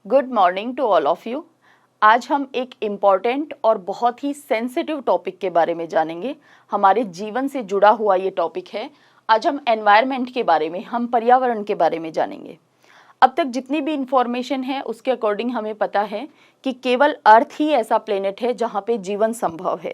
Good morning to all of you. आज हम एक इम्पॉर्टेंट और बहुत ही सेंसिटिव टॉपिक के बारे में जानेंगे। हमारे जीवन से जुड़ा हुआ ये टॉपिक है। आज हम एनवायरनमेंट के बारे में, हम पर्यावरण के बारे में जानेंगे। अब तक जितनी भी इंफॉर्मेशन है उसके अकॉर्डिंग हमें पता है कि केवल अर्थ ही ऐसा प्लेनेट है जहाँ पे जीवन संभव है।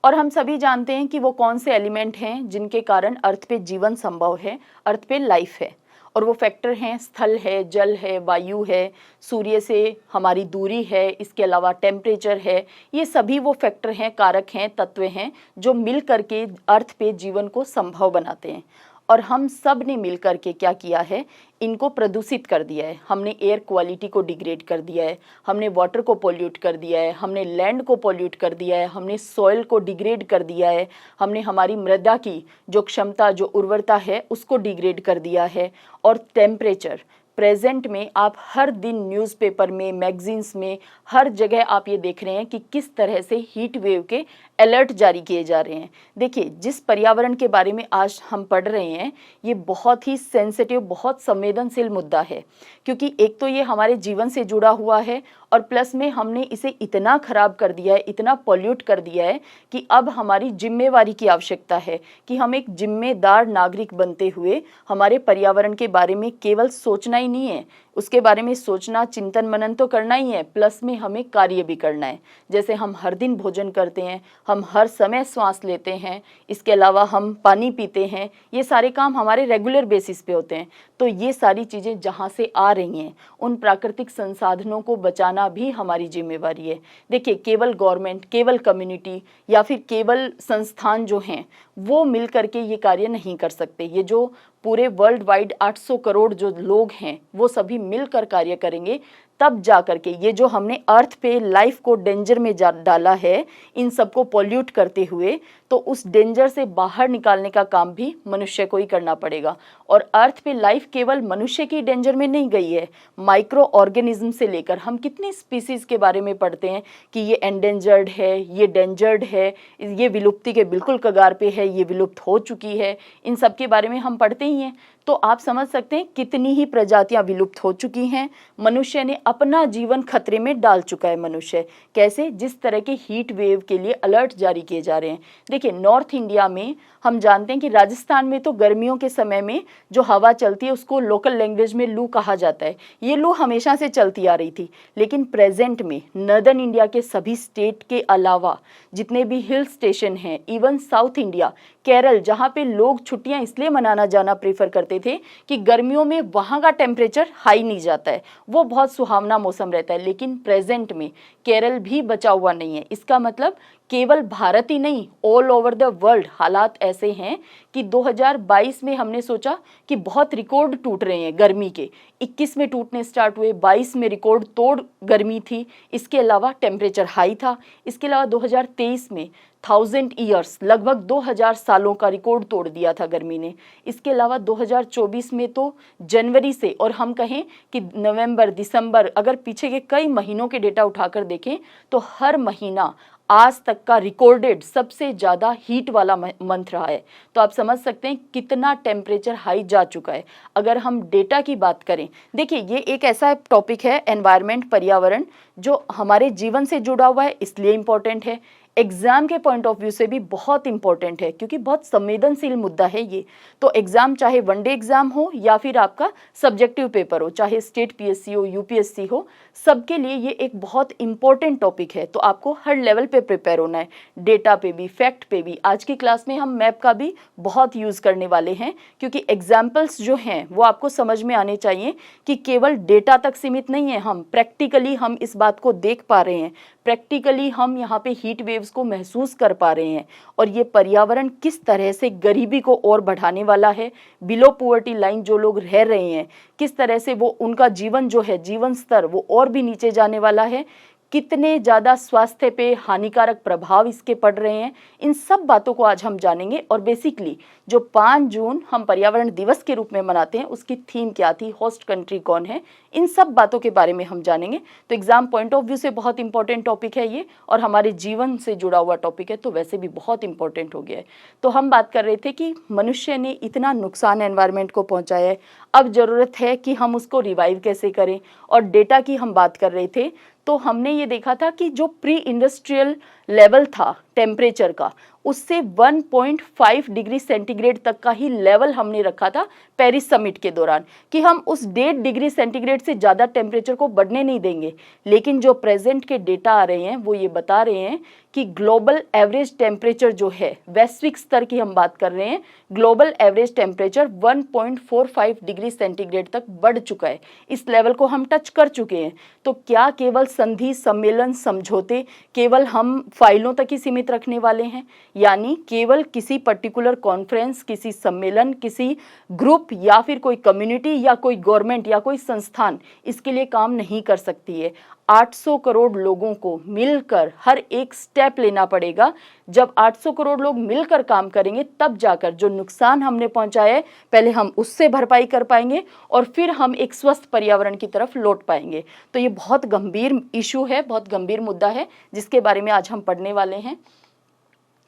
और हम सभी जानते हैं कि वो कौन से एलिमेंट हैं जिनके कारण अर्थ पे जीवन संभव है, अर्थ पे लाइफ है। और वो फैक्टर हैं, स्थल है, जल है, वायु है, सूर्य से हमारी दूरी है, इसके अलावा टेम्परेचर है। ये सभी वो फैक्टर हैं, कारक हैं, तत्व हैं जो मिल करके अर्थ पे जीवन को संभव बनाते हैं। और हम सब ने मिल करके क्या किया है, इनको प्रदूषित कर दिया है। हमने एयर क्वालिटी को डिग्रेड कर दिया है, हमने वाटर को पोल्यूट कर दिया है, हमने लैंड को पोल्यूट कर दिया है, हमने सॉइल को डिग्रेड कर दिया है, हमने हमारी मृदा की जो क्षमता, जो उर्वरता है उसको डिग्रेड कर दिया है। और टेम्परेचर प्रेजेंट में आप हर दिन न्यूज़पेपर में, मैगजीन्स में, हर जगह आप ये देख रहे हैं कि किस तरह से हीट वेव के अलर्ट जारी किए जा रहे हैं। देखिए, जिस पर्यावरण के बारे में आज हम पढ़ रहे हैं ये बहुत ही सेंसिटिव, बहुत संवेदनशील मुद्दा है, क्योंकि एक तो ये हमारे जीवन से जुड़ा हुआ है और प्लस में हमने इसे इतना खराब कर दिया है, इतना पॉल्यूट कर दिया है कि अब हमारी जिम्मेवारी की आवश्यकता है कि हम एक जिम्मेदार नागरिक बनते हुए हमारे पर्यावरण के बारे में केवल सोचना ही नहीं है, उसके बारे में सोचना, चिंतन मनन तो करना ही है, प्लस में हमें कार्य भी करना है। जैसे हम हर दिन भोजन करते हैं, हम हर समय सांस लेते हैं, इसके अलावा हम पानी पीते हैं, ये सारे काम हमारे रेगुलर बेसिस पे होते हैं। तो ये सारी चीज़ें जहाँ से आ रही हैं, उन प्राकृतिक संसाधनों को बचाना भी हमारी जिम्मेवारी है। देखिए, केवल गवर्नमेंट, केवल कम्युनिटी या फिर केवल संस्थान जो हैं वो मिल करके ये कार्य नहीं कर सकते। ये जो पूरे वर्ल्ड वाइड 800 करोड़ जो लोग हैं वो सभी मिलकर कार्य करेंगे, तब जा करके ये जो हमने अर्थ पे लाइफ को डेंजर में डाला है, इन सबको पॉल्यूट करते हुए, तो उस डेंजर से बाहर निकालने का काम भी मनुष्य को ही करना पड़ेगा। और अर्थ पे लाइफ केवल मनुष्य की डेंजर में नहीं गई है, माइक्रो ऑर्गेनिज्म से लेकर हम कितनी स्पीसीज के बारे में पढ़ते हैं कि ये एंडेंजर्ड है, ये डेंजर्ड है, ये विलुप्ति के बिल्कुल कगार पे है, ये विलुप्त हो चुकी है, इन सब के बारे में हम पढ़ते ही हैं। तो आप समझ सकते हैं कितनी ही प्रजातियां विलुप्त हो चुकी हैं। मनुष्य ने अपना जीवन खतरे में डाल चुका है। मनुष्य कैसे, जिस तरह के हीट वेव के लिए अलर्ट जारी किए जा रहे हैं। देखिए, नॉर्थ इंडिया में हम जानते हैं कि राजस्थान में तो गर्मियों के समय में जो हवा चलती है उसको लोकल लैंग्वेज में लू कहा जाता है। ये लू हमेशा से चलती आ रही थी, लेकिन प्रेजेंट में नॉर्दर्न इंडिया के सभी स्टेट के अलावा जितने भी हिल स्टेशन हैं, इवन साउथ इंडिया, केरल, जहाँ पे लोग छुट्टियाँ इसलिए मनाना जाना प्रेफर करते थे कि गर्मियों में वहाँ का टेम्परेचर हाई नहीं जाता है, वो बहुत सुहावना मौसम रहता है। लेकिन प्रेजेंट में केरल भी बचा हुआ नहीं है। इसका मतलब केवल भारत ही नहीं, ऑल ओवर द वर्ल्ड हालात ऐसे हैं कि 2022 में हमने सोचा कि बहुत रिकॉर्ड टूट रहे हैं गर्मी के, 21 में टूटने स्टार्ट हुए, 22 में रिकॉर्ड तोड़ गर्मी थी, इसके अलावा टेम्परेचर हाई था। इसके अलावा 2023 में 1000 ईयर्स, लगभग 2000 सालों का रिकॉर्ड तोड़ दिया था गर्मी ने। इसके अलावा 2024 में तो जनवरी से, और हम कहें कि नवंबर, दिसंबर, अगर पीछे के कई महीनों के डेटा उठाकर देखें तो हर महीना आज तक का रिकॉर्डेड सबसे ज़्यादा हीट वाला मंथ रहा है। तो आप समझ सकते हैं कितना टेम्परेचर हाई जा चुका है। अगर हम डेटा की बात करें, देखिए ये एक ऐसा टॉपिक है, एनवायरनमेंट, पर्यावरण, जो हमारे जीवन से जुड़ा हुआ है, इसलिए इम्पोर्टेंट है। एग्जाम के पॉइंट ऑफ व्यू से भी बहुत इंपॉर्टेंट है, क्योंकि बहुत संवेदनशील मुद्दा है ये। तो एग्जाम चाहे वनडे एग्जाम हो या फिर आपका सब्जेक्टिव पेपर हो, चाहे स्टेट पीएससी हो, यूपीएससी हो, सबके लिए ये एक बहुत इंपॉर्टेंट टॉपिक है। तो आपको हर लेवल पे प्रिपेयर होना है, डेटा पे भी, फैक्ट पे भी। आज की क्लास में हम मैप का भी बहुत यूज़ करने वाले हैं, क्योंकि एग्जाम्पल्स जो हैं वो आपको समझ में आने चाहिए कि केवल डेटा तक सीमित नहीं है, हम प्रैक्टिकली हम इस बात को देख पा रहे हैं, प्रैक्टिकली हम यहाँ पे हीट वेव्स को महसूस कर पा रहे हैं। और ये पर्यावरण किस तरह से गरीबी को और बढ़ाने वाला है, बिलो पॉवर्टी लाइन जो लोग रह रहे हैं, किस तरह से वो उनका जीवन जो है, जीवन स्तर वो और भी नीचे जाने वाला है, कितने ज़्यादा स्वास्थ्य पे हानिकारक प्रभाव इसके पड़ रहे हैं, इन सब बातों को आज हम जानेंगे। और बेसिकली जो 5 जून हम पर्यावरण दिवस के रूप में मनाते हैं उसकी थीम क्या थी, होस्ट कंट्री कौन है, इन सब बातों के बारे में हम जानेंगे। तो एग्जाम पॉइंट ऑफ व्यू से बहुत इंपॉर्टेंट टॉपिक है ये, और हमारे जीवन से जुड़ा हुआ टॉपिक है, तो वैसे भी बहुत इंपॉर्टेंट हो गया है। तो हम बात कर रहे थे कि मनुष्य ने इतना नुकसान एनवायरनमेंट को पहुंचाया है। अब ज़रूरत है कि हम उसको रिवाइव कैसे करें। और डेटा की हम बात कर रहे थे तो हमने ये देखा था कि जो प्री इंडस्ट्रियल लेवल था टेम्परेचर का, उससे 1.5 डिग्री सेंटीग्रेड तक का ही लेवल हमने रखा था पेरिस समिट के दौरान, कि हम उस 1.5 डिग्री सेंटीग्रेड से ज़्यादा टेम्परेचर को बढ़ने नहीं देंगे। लेकिन जो प्रेजेंट के डेटा आ रहे हैं वो ये बता रहे हैं कि ग्लोबल एवरेज टेम्परेचर जो है, वैश्विक स्तर की हम बात कर रहे हैं, global average temperature 1.45 degree centigrade तक बढ़ चुका है। इस लेवल को हम टच कर चुके हैं। तो क्या केवल संधि, सम्मेलन, समझौते केवल हम फाइलों तक ही सीमित रखने वाले हैं? यानी केवल किसी पर्टिकुलर कॉन्फ्रेंस, किसी सम्मेलन, किसी ग्रुप या फिर कोई कम्युनिटी या कोई गवर्नमेंट या कोई संस्थान इसके लिए काम नहीं कर सकती है। 800 करोड़ लोगों को मिलकर हर एक स्टेप लेना पड़ेगा। जब 800 करोड़ लोग मिलकर काम करेंगे तब जाकर जो नुकसान हमने पहुंचाया है पहले हम उससे भरपाई कर पाएंगे और फिर हम एक स्वस्थ पर्यावरण की तरफ लौट पाएंगे। तो ये बहुत गंभीर इशू है, बहुत गंभीर मुद्दा है जिसके बारे में आज हम पढ़ने वाले हैं।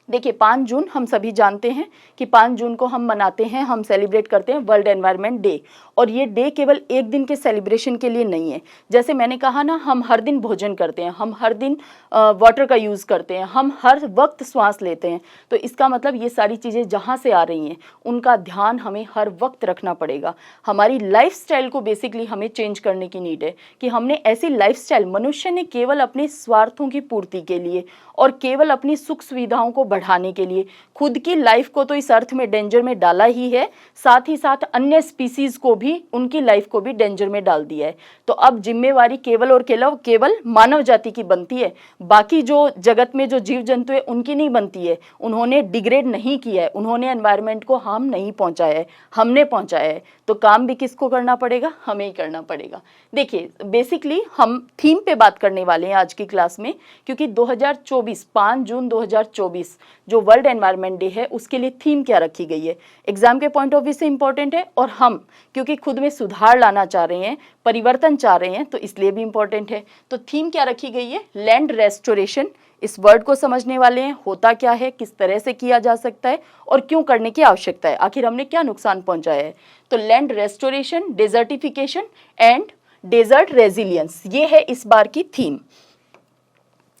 देखिए 5 जून हम सभी जानते हैं कि 5 जून को हम मनाते हैं, हम सेलिब्रेट करते हैं वर्ल्ड एनवायरनमेंट डे। और ये डे केवल एक दिन के सेलिब्रेशन के लिए नहीं है। जैसे मैंने कहा ना, हम हर दिन भोजन करते हैं, हम हर दिन वाटर का यूज़ करते हैं, हम हर वक्त श्वास लेते हैं। तो इसका मतलब ये सारी चीज़ें जहाँ से आ रही हैं उनका ध्यान हमें हर वक्त रखना पड़ेगा। हमारी लाइफस्टाइल को बेसिकली हमें चेंज करने की नीड है कि हमने ऐसी लाइफस्टाइल, मनुष्य ने केवल अपने स्वार्थों की पूर्ति के लिए और केवल अपनी सुख सुविधाओं को बढ़ाने के लिए खुद की लाइफ को तो इस अर्थ में डेंजर में डाला ही है, साथ ही साथ अन्य स्पीसीज को भी, उनकी लाइफ को भी डेंजर में डाल दिया है। तो अब जिम्मेवारी केवल और केवल मानव जाति की बनती है, बाकी जो जगत में जो जीव जंतु है उनकी नहीं बनती है। उन्होंने डिग्रेड नहीं किया है, उन्होंने एनवायरनमेंट को हार्म नहीं पहुंचाया है, हमने पहुंचाया है। तो काम भी किसको करना पड़ेगा? हमें ही करना पड़ेगा। देखिए बेसिकली हम थीम पे बात करने वाले हैं आज की क्लास में, क्योंकि 2024 5 जून 2024 जो वर्ल्ड एनवायरनमेंट डे है उसके लिए थीम क्या रखी गई है, एग्जाम के पॉइंट ऑफ व्यू से इंपॉर्टेंट है। और हम क्योंकि खुद में सुधार लाना चाह रहे हैं, परिवर्तन चाह रहे हैं, तो इसलिए भी इंपॉर्टेंट है। तो थीम क्या रखी गई है? Land restoration. इस वर्ड को समझने वाले हैं, होता क्या है, किस तरह से किया जा सकता है और क्यों करने की आवश्यकता है, आखिर हमने क्या नुकसान पहुंचाया है। तो land restoration, desertification and desert resilience, ये है इस बार की थीम।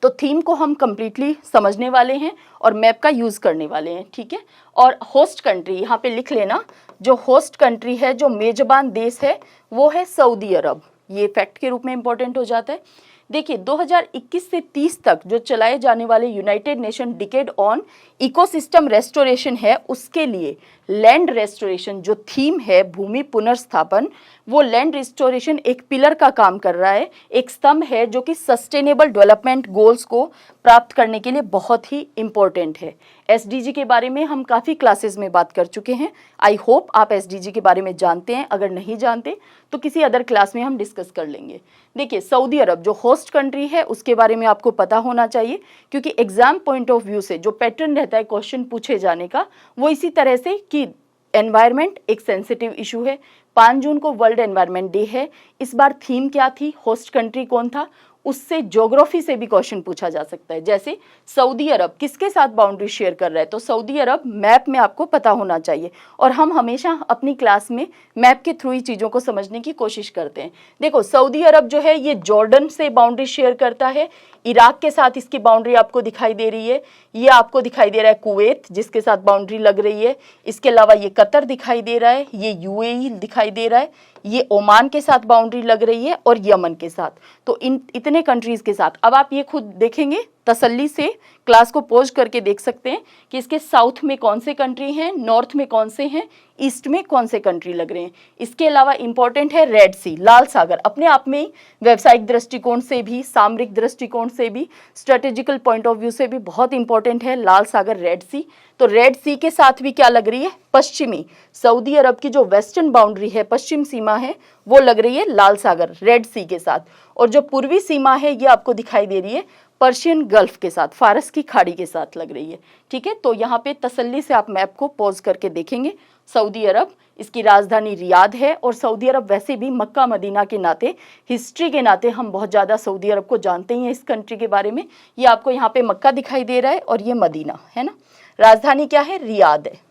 तो थीम को हम कंप्लीटली समझने वाले हैं और मैप का यूज़ करने वाले हैं, ठीक है। और होस्ट कंट्री यहाँ पे लिख लेना, जो होस्ट कंट्री है, जो मेजबान देश है, वो है सऊदी अरब। ये फैक्ट के रूप में इंपॉर्टेंट हो जाता है। देखिए 2021 से 30 तक जो चलाए जाने वाले United nation decade on ecosystem restoration है, उसके लिए लैंड रेस्टोरेशन जो थीम है, भूमि पुनर्स्थापन, वो लैंड रेस्टोरेशन एक पिलर का काम कर रहा है, एक स्तंभ है जो कि सस्टेनेबल डेवलपमेंट गोल्स को प्राप्त करने के लिए बहुत ही इंपॉर्टेंट है। एसडीजी के बारे में हम काफ़ी क्लासेस में बात कर चुके हैं। आई होप आप एसडीजी के बारे में जानते हैं, अगर नहीं जानते तो किसी अदर क्लास में हम डिस्कस कर लेंगे। देखिए सऊदी अरब जो होस्ट कंट्री है उसके बारे में आपको पता होना चाहिए, क्योंकि एग्जाम पॉइंट ऑफ व्यू से जो पैटर्न रहता है क्वेश्चन पूछे जाने का, वो इसी तरह से कि एनवायरनमेंट एक सेंसिटिव इशू है। 5 जून को वर्ल्ड एनवायरनमेंट डे है। इस बार थीम क्या थी, होस्ट कंट्री कौन था, उससे ज्योग्राफी से भी क्वेश्चन पूछा जा सकता है। जैसे सऊदी अरब किसके साथ बाउंड्री शेयर कर रहा है, तो सऊदी अरब मैप में आपको पता होना चाहिए। और हम हमेशा अपनी क्लास में मैप के थ्रू ही चीज़ों को समझने की कोशिश करते हैं। देखो सऊदी अरब जो है ये जॉर्डन से बाउंड्री शेयर करता है, इराक के साथ इसकी बाउंड्री आपको दिखाई दे रही है, ये आपको दिखाई दे रहा है कुवैत जिसके साथ बाउंड्री लग रही है, इसके अलावा ये कतर दिखाई दे रहा है, ये यूएई दिखाई दे रहा है, ये ओमान के साथ बाउंड्री लग रही है और यमन के साथ। तो इतने कंट्रीज़ के साथ अब आप ये खुद देखेंगे, तसल्ली से क्लास को पॉज करके देख सकते हैं कि इसके साउथ में कौन से कंट्री हैं, नॉर्थ में कौन से हैं, ईस्ट में कौन से कंट्री लग रहे हैं। इसके अलावा इंपॉर्टेंट है रेड सी, लाल सागर, अपने आप में व्यावसायिक दृष्टिकोण से भी, सामरिक दृष्टिकोण से भी, स्ट्रेटेजिकल पॉइंट ऑफ व्यू से भी बहुत इंपॉर्टेंट है लाल सागर, रेड सी। तो रेड सी के साथ भी क्या लग रही है, पश्चिमी सऊदी अरब की जो वेस्टर्न बाउंड्री है, पश्चिम सीमा है, वो लग रही है लाल सागर, रेड सी के साथ। और जो पूर्वी सीमा है ये आपको दिखाई दे रही है पर्शियन गल्फ के साथ, फारस की खाड़ी के साथ लग रही है, ठीक है। तो यहाँ पे तसल्ली से आप मैप को पॉज करके देखेंगे। सऊदी अरब, इसकी राजधानी रियाद है, और सऊदी अरब वैसे भी मक्का मदीना के नाते, हिस्ट्री के नाते हम बहुत ज़्यादा सऊदी अरब को जानते ही हैं इस कंट्री के बारे में। ये आपको यहाँ पे मक्का दिखाई दे रहा है और ये मदीना है ना। राजधानी क्या है, रियाद है।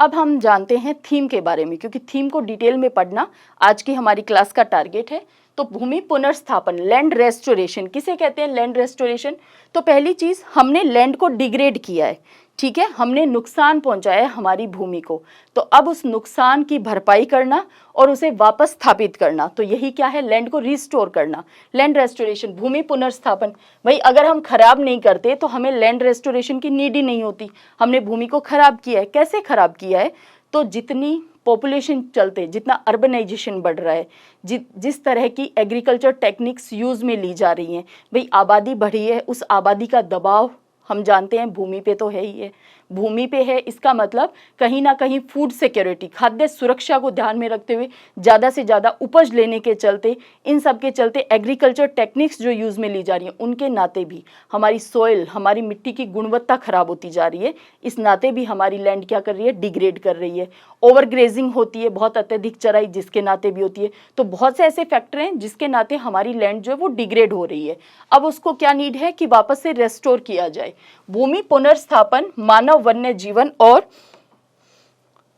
अब हम जानते हैं थीम के बारे में, क्योंकि थीम को डिटेल में पढ़ना आज की हमारी क्लास का टारगेट है। तो भूमि पुनर्स्थापन, लैंड रेस्टोरेशन किसे कहते हैं? Land restoration. तो पहली चीज, हमने लैंड को डिग्रेड किया है, ठीक है, हमने नुकसान पहुंचाया है हमारी भूमि को। तो अब उस नुकसान की भरपाई करना और उसे वापस स्थापित करना, तो यही क्या है? लैंड को रिस्टोर करना, लैंड रेस्टोरेशन, भूमि पुनर्स्थापन। भाई अगर हम खराब नहीं करते तो हमें लैंड रेस्टोरेशन की नीड ही नहीं होती। हमने भूमि को खराब किया है। कैसे खराब किया है? तो जितनी पॉपुलेशन चलते, जितना अर्बनाइजेशन बढ़ रहा है, जिस तरह की एग्रीकल्चर टेक्निक्स यूज में ली जा रही हैं, भाई आबादी बढ़ी है, उस आबादी का दबाव हम जानते हैं भूमि पे तो है ही है, भूमि पे है। इसका मतलब कहीं ना कहीं फूड सिक्योरिटी, खाद्य सुरक्षा को ध्यान में रखते हुए ज़्यादा से ज़्यादा उपज लेने के चलते, इन सब के चलते एग्रीकल्चर टेक्निक्स जो यूज़ में ली जा रही हैं, उनके नाते भी हमारी सॉइल, हमारी मिट्टी की गुणवत्ता खराब होती जा रही है। इस नाते भी हमारी लैंड क्या कर रही है? डिग्रेड कर रही है। ओवरग्रेजिंग होती है, बहुत अत्यधिक चराई, जिसके नाते भी होती है। तो बहुत से ऐसे फैक्टर हैं जिसके नाते हमारी लैंड जो है वो डिग्रेड हो रही है। अब उसको क्या नीड है कि वापस से रेस्टोर किया जाए। भूमि पुनर्स्थापन मानव, वन्य जीवन और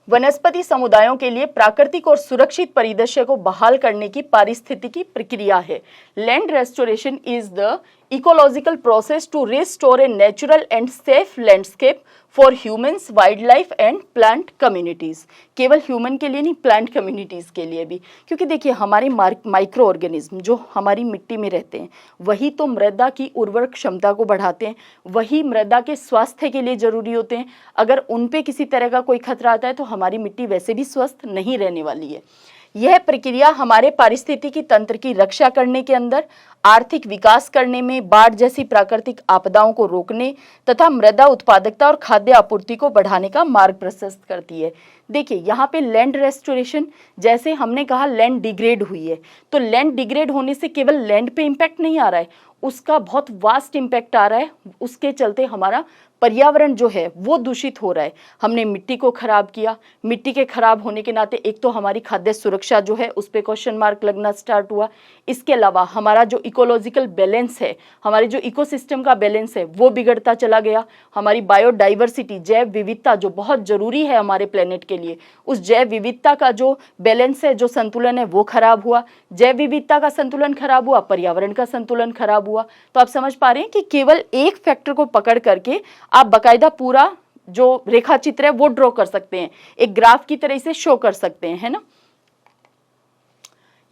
वनस्पति समुदायों के लिए प्राकृतिक और सुरक्षित परिदृश्य को बहाल करने की पारिस्थितिकी प्रक्रिया है। Land restoration is the ecological process to restore a natural and safe landscape for humans, wild life and plant communities. केवल ह्यूमन के लिए नहीं, प्लांट कम्युनिटीज के लिए भी, क्योंकि देखिए हमारे माइक्रो ऑर्गेनिज्म जो हमारी मिट्टी में रहते हैं, वही तो मृदा की उर्वरक क्षमता को बढ़ाते हैं, वही मृदा के स्वास्थ्य के लिए जरूरी होते हैं। अगर उन पे किसी तरह का कोई खतरा आता है तो हमारी मिट्टी वैसे भी स्वस्थ नहीं रहने वाली है। यह प्रक्रिया हमारे पारिस्थितिकी तंत्र की रक्षा करने के अंदर, आर्थिक विकास करने में, बाढ़ जैसी प्राकृतिक आपदाओं को रोकने तथा मृदा उत्पादकता और खाद्य आपूर्ति को बढ़ाने का मार्ग प्रशस्त करती है। देखिए यहाँ पे लैंड रेस्टोरेशन, जैसे हमने कहा लैंड डिग्रेड हुई है, तो लैंड डिग्रेड होने से केवल लैंड पे इम्पैक्ट नहीं आ रहा है, उसका बहुत वास्ट इम्पैक्ट आ रहा है। उसके चलते हमारा पर्यावरण जो है वो दूषित हो रहा है। हमने मिट्टी को खराब किया, मिट्टी के खराब होने के नाते एक तो हमारी खाद्य सुरक्षा जो है उस पर क्वेश्चन मार्क लगना स्टार्ट हुआ। इसके अलावा हमारा जो इकोलॉजिकल बैलेंस है, हमारे जो इकोसिस्टम का बैलेंस है वो बिगड़ता चला गया। हमारी बायोडाइवर्सिटी, जैव विविधता जो बहुत जरूरी है हमारे प्लेनेट के लिए, उस जैव विविधता का जो बैलेंस है, जो संतुलन है वो खराब हुआ। जैव विविधता का संतुलन खराब हुआ, पर्यावरण का संतुलन खराब हुआ। तो आप समझ पा रहे हैं कि केवल एक फैक्टर को पकड़ करके आप बकायदा पूरा जो रेखा चित्र है वो ड्रॉ कर सकते हैं, एक ग्राफ की तरह से शो कर सकते हैं, है ना।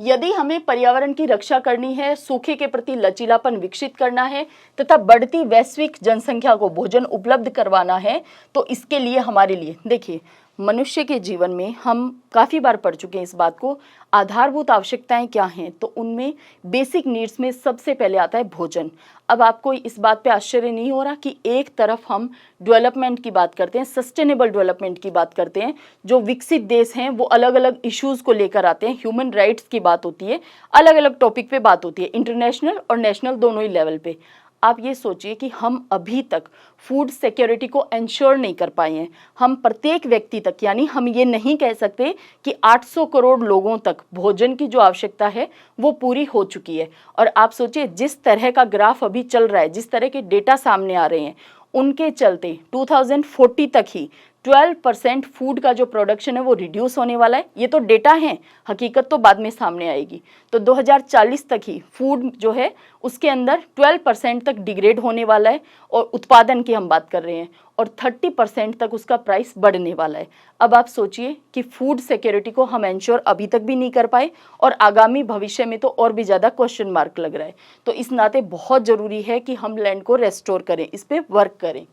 यदि हमें पर्यावरण की रक्षा करनी है, सूखे के प्रति लचीलापन विकसित करना है तथा बढ़ती वैश्विक जनसंख्या को भोजन उपलब्ध करवाना है, तो इसके लिए हमारे लिए देखिए मनुष्य के जीवन में हम काफ़ी बार पढ़ चुके हैं इस बात को, आधारभूत आवश्यकताएं क्या हैं, तो उनमें बेसिक नीड्स में सबसे पहले आता है भोजन। अब आपको इस बात पे आश्चर्य नहीं हो रहा कि एक तरफ हम डेवलपमेंट की बात करते हैं, सस्टेनेबल डेवलपमेंट की बात करते हैं, जो विकसित देश हैं वो अलग अलग इश्यूज़ को लेकर आते हैं, ह्यूमन राइट्स की बात होती है, अलग अलग टॉपिक पे बात होती है, इंटरनेशनल और नेशनल दोनों ही लेवल पे। आप ये सोचिए कि हम अभी तक फूड सिक्योरिटी को इंश्योर नहीं कर पाए हैं। हम प्रत्येक व्यक्ति तक, यानी हम ये नहीं कह सकते कि 800 करोड़ लोगों तक भोजन की जो आवश्यकता है वो पूरी हो चुकी है। और आप सोचिए जिस तरह का ग्राफ अभी चल रहा है, जिस तरह के डेटा सामने आ रहे हैं, उनके चलते 2040 तक ही 12% फूड का जो प्रोडक्शन है वो रिड्यूस होने वाला है। ये तो डेटा है, हकीकत तो बाद में सामने आएगी। तो 2040 तक ही फूड जो है उसके अंदर 12% तक डिग्रेड होने वाला है, और उत्पादन की हम बात कर रहे हैं, और 30% तक उसका प्राइस बढ़ने वाला है। अब आप सोचिए कि फूड सिक्योरिटी को हम इंश्योर अभी तक भी नहीं कर पाए, और आगामी भविष्य में तो और भी ज़्यादा क्वेश्चन मार्क लग रहा है। तो इस नाते बहुत ज़रूरी है कि हम लैंड को रेस्टोर करें, इस पर वर्क करें।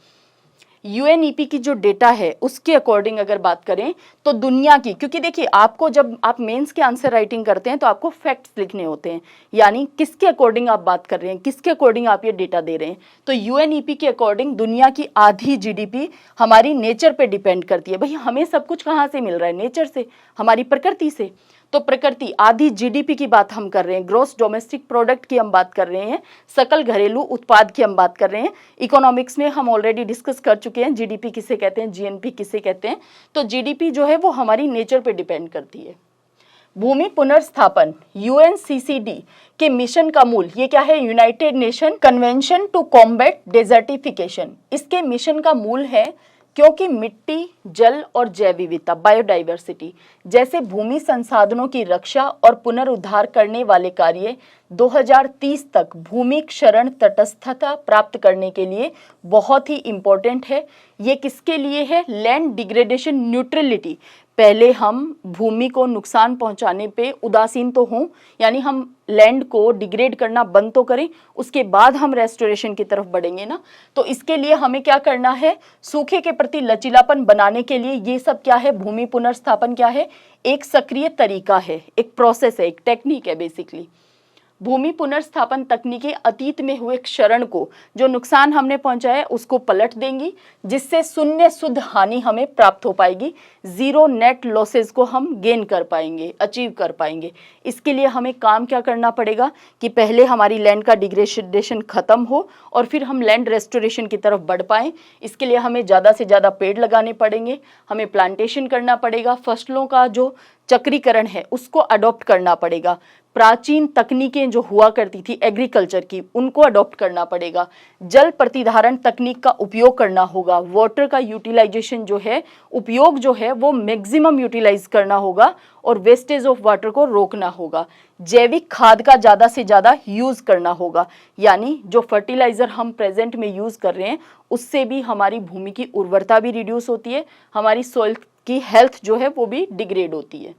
यूएनईपी की जो डेटा है उसके अकॉर्डिंग अगर बात करें तो दुनिया की, क्योंकि देखिए आपको जब आप मेंस के आंसर राइटिंग करते हैं तो आपको फैक्ट्स लिखने होते हैं, यानी किसके अकॉर्डिंग आप बात कर रहे हैं, किसके अकॉर्डिंग आप ये डेटा दे रहे हैं। तो यूएनईपी के अकॉर्डिंग दुनिया की आधी जीडीपी हमारी नेचर पे डिपेंड करती है। भाई हमें सब कुछ कहाँ से मिल रहा है? नेचर से, हमारी प्रकृति से। तो प्रकृति, आधी जीडीपी की बात हम कर रहे हैं, ग्रॉस डोमेस्टिक प्रोडक्ट की हम बात कर रहे हैं, सकल घरेलू उत्पाद की हम बात कर रहे हैं। इकोनॉमिक्स में हम ऑलरेडी डिस्कस कर चुके हैं जीडीपी किसे कहते हैं, जीएनपी किसे कहते हैं। तो जीडीपी जो है वो हमारी नेचर पे डिपेंड करती है। भूमि पुनर्स्थापन यूएनसीसीडी के मिशन का मूल, ये क्या है? United Nation Convention to Combat Desertification. इसके मिशन का मूल है क्योंकि मिट्टी, जल और जैव विविधता बायोडाइवर्सिटी जैसे भूमि संसाधनों की रक्षा और पुनरुद्धार करने वाले कार्य 2030 तक भूमि क्षरण तटस्थता प्राप्त करने के लिए बहुत ही इम्पोर्टेंट है। ये किसके लिए है? Land degradation neutrality. पहले हम भूमि को नुकसान पहुंचाने पे उदासीन तो हों, यानी हम लैंड को डिग्रेड करना बंद तो करें, उसके बाद हम रेस्टोरेशन की तरफ बढ़ेंगे ना। तो इसके लिए हमें क्या करना है? सूखे के प्रति लचीलापन बनाने के लिए ये सब क्या है? भूमि पुनर्स्थापन क्या है? एक सक्रिय तरीका है, एक प्रोसेस है, एक टेक्निक है बेसिकली। भूमि पुनर्स्थापन तकनीकें अतीत में हुए क्षरण को, जो नुकसान हमने पहुंचाया उसको पलट देंगी, जिससे शून्य शुद्ध हानि हमें प्राप्त हो पाएगी, जीरो नेट लॉसेस को हम गेन कर पाएंगे, अचीव कर पाएंगे। इसके लिए हमें काम क्या करना पड़ेगा कि पहले हमारी लैंड का डिग्रेडेशन खत्म हो और फिर हम लैंड रेस्टोरेशन की तरफ बढ़ पाएं। इसके लिए हमें ज़्यादा से ज़्यादा पेड़ लगाने पड़ेंगे, हमें प्लांटेशन करना पड़ेगा, फसलों का जो चक्रीकरण है उसको अडॉप्ट करना पड़ेगा, प्राचीन तकनीकें जो हुआ करती थी एग्रीकल्चर की उनको अडॉप्ट करना पड़ेगा, जल प्रतिधारण तकनीक का उपयोग करना होगा, वाटर का यूटिलाइजेशन जो है, उपयोग जो है वो मैक्सिमम यूटिलाइज करना होगा और वेस्टेज ऑफ वाटर को रोकना होगा, जैविक खाद का ज़्यादा से ज़्यादा यूज़ करना होगा, यानी जो फर्टिलाइज़र हम प्रेजेंट में यूज़ कर रहे हैं उससे भी हमारी भूमि की उर्वरता भी रिड्यूस होती है, हमारी सॉइल की हेल्थ जो है वो भी डिग्रेड होती है।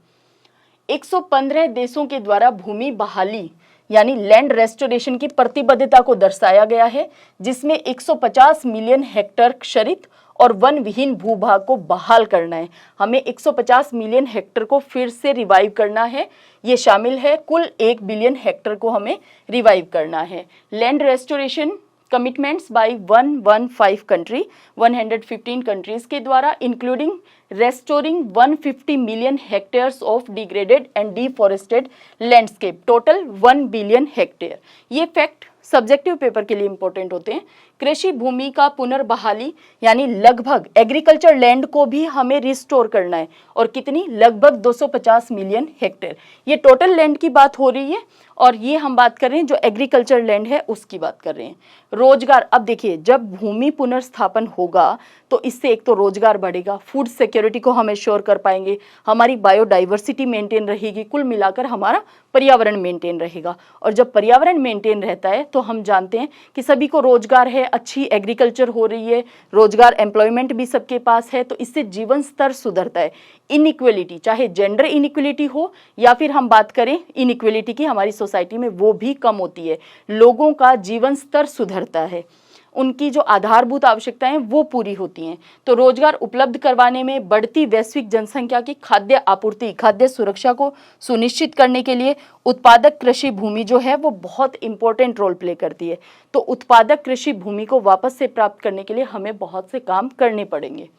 115 देशों के द्वारा भूमि बहाली यानी लैंड रेस्टोरेशन की प्रतिबद्धता को दर्शाया गया है, जिसमें 150 मिलियन हेक्टेयर क्षरित और वन विहीन भूभाग को बहाल करना है। हमें 150 मिलियन हेक्टेयर को फिर से रिवाइव करना है। ये शामिल है कुल 1 बिलियन हेक्टेयर को हमें रिवाइव करना है। Land restoration commitments by 115 country 115 countries के द्वारा including restoring 150 million hectares of degraded and deforested landscape, total 1 billion hectare। ये फैक्ट सब्जेक्टिव पेपर के लिए इंपॉर्टेंट होते हैं। कृषि भूमि का पुनर्बहाली यानी लगभग एग्रीकल्चर लैंड को भी हमें रिस्टोर करना है, और कितनी? लगभग 250 मिलियन हेक्टेयर। ये टोटल लैंड की बात हो रही है और ये हम बात कर रहे हैं जो एग्रीकल्चर लैंड है उसकी बात कर रहे हैं। रोजगार, अब देखिए जब भूमि पुनर्स्थापन होगा तो इससे एक तो रोजगार बढ़ेगा, फूड सिक्योरिटी को हम एश्योर कर पाएंगे, हमारी बायोडाइवर्सिटी मेंटेन रहेगी, कुल मिलाकर हमारा पर्यावरण मेंटेन रहेगा। और जब पर्यावरण मेंटेन रहता है तो हम जानते हैं कि सभी को रोजगार है, अच्छी एग्रीकल्चर हो रही है, रोजगार एम्प्लॉयमेंट भी सबके पास है, तो इससे जीवन स्तर सुधरता है। इनइक्वलिटी, चाहे जेंडर इनइक्वलिटी हो या फिर हम बात करें इनइक्वलिटी की हमारी सोसाइटी में, वो भी कम होती है, लोगों का जीवन स्तर सुधरता है, उनकी जो आधारभूत आवश्यकताएं वो पूरी होती हैं। तो रोजगार उपलब्ध करवाने में बढ़ती वैश्विक जनसंख्या की खाद्य आपूर्ति, खाद्य सुरक्षा को सुनिश्चित करने के लिए उत्पादक कृषि भूमि जो है वो बहुत इंपॉर्टेंट रोल प्ले करती है। तो उत्पादक कृषि भूमि को वापस से प्राप्त करने के लिए हमें बहुत से काम करने पड़ेंगे।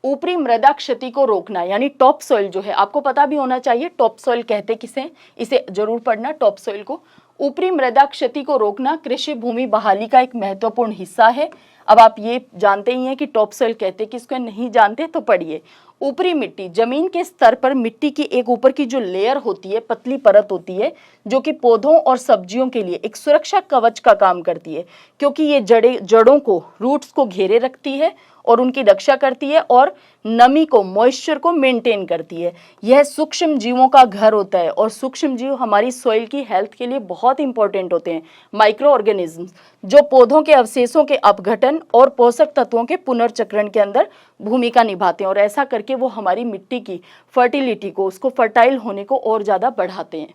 ऊपरी मृदा क्षति को रोकना यानी टॉप सॉइल जो है, आपको पता भी होना चाहिए टॉप सॉइल कहते किसे, इसे जरूर पढ़ना टॉप सॉइल को। ऊपरी मृदा क्षति को रोकना कृषि भूमि बहाली का एक महत्वपूर्ण हिस्सा है। अब आप ये जानते ही हैं कि टॉप सॉइल कहते किसको, नहीं जानते तो पढ़िए। ऊपरी मिट्टी, जमीन के स्तर पर मिट्टी की एक ऊपर की जो लेयर होती है, पतली परत होती है, जो कि पौधों और सब्जियों के लिए एक सुरक्षा कवच का काम करती है, क्योंकि ये जड़ों को, रूट्स को घेरे रखती है और उनकी रक्षा करती है और नमी को, मॉइस्चर को मेंटेन करती है। यह सूक्ष्म जीवों का घर होता है और सूक्ष्म जीव हमारी सॉइल की हेल्थ के लिए बहुत इंपॉर्टेंट होते हैं। माइक्रो ऑर्गेनिज्म्स जो पौधों के अवशेषों के अपघटन और पोषक तत्वों के पुनर्चक्रण के अंदर भूमिका निभाते हैं, और ऐसा करके वो हमारी मिट्टी की फर्टिलिटी को, उसको फर्टाइल होने को और ज़्यादा बढ़ाते हैं।